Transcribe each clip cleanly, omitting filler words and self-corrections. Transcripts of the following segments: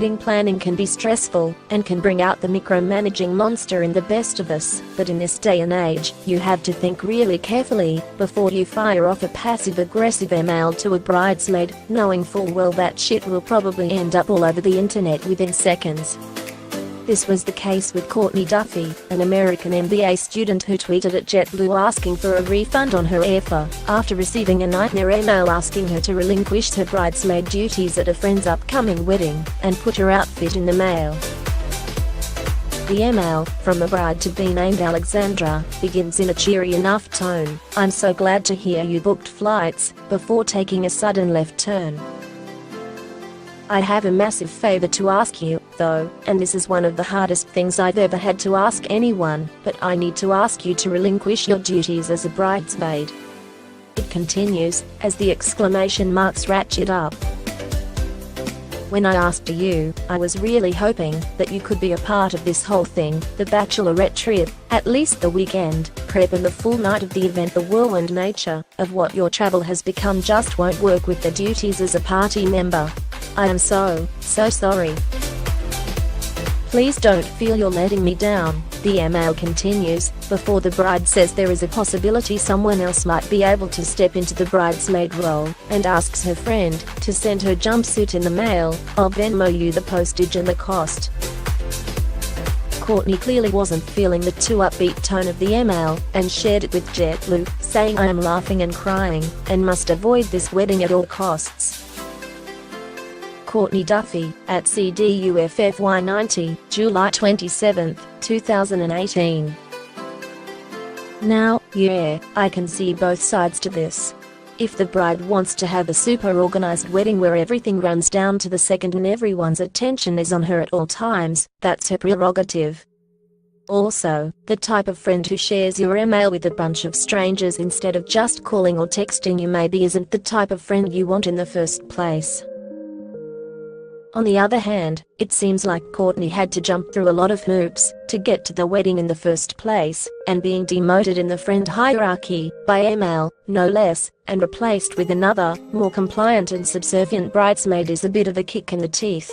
wedding planning can be stressful and can bring out the micromanaging monster in the best of us, but in this day and age, you have to think really carefully before you fire off a passive-aggressive email to a bridesmaid, knowing full well that shit will probably end up all over the internet within seconds. This was the case with Courtney Duffy, an American MBA student who tweeted at JetBlue asking for a refund on her airfare after receiving a nightmare email asking her to relinquish her bridesmaid duties at a friend's upcoming wedding and put her outfit in the mail. The email, from a bride-to-be named Alexandra, begins in a cheery enough tone, "I'm so glad to hear you booked flights," before taking a sudden left turn. "I have a massive favor to ask you, though, and this is one of the hardest things I've ever had to ask anyone, but I need to ask you to relinquish your duties as a bridesmaid." It continues, as the exclamation marks ratchet up. "When I asked you, I was really hoping that you could be a part of this whole thing, the bachelorette trip, at least the weekend, prep and the full night of the event. The whirlwind nature of what your travel has become just won't work with the duties as a party member. I am so sorry. Please don't feel you're letting me down," the email continues, before the bride says there is a possibility someone else might be able to step into the bridesmaid role, and asks her friend to send her jumpsuit in the mail. "I'll Venmo you the postage and the cost." Courtney clearly wasn't feeling the too upbeat tone of the email, and shared it with JetBlue, saying, "I am laughing and crying, and must avoid this wedding at all costs." Courtney Duffy, at CDUFFY90, July 27, 2018. Now, yeah, I can see both sides to this. If the bride wants to have a super organized wedding where everything runs down to the second and everyone's attention is on her at all times, that's her prerogative. Also, the type of friend who shares your email with a bunch of strangers instead of just calling or texting you maybe isn't the type of friend you want in the first place. On the other hand, it seems like Courtney had to jump through a lot of hoops to get to the wedding in the first place, and being demoted in the friend hierarchy, by email, no less, and replaced with another, more compliant and subservient bridesmaid is a bit of a kick in the teeth.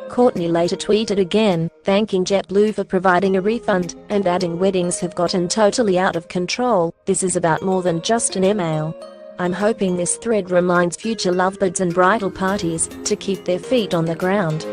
Courtney later tweeted again, thanking JetBlue for providing a refund, and adding, "Weddings have gotten totally out of control, this is about more than just an email. I'm hoping this thread reminds future lovebirds and bridal parties to keep their feet on the ground."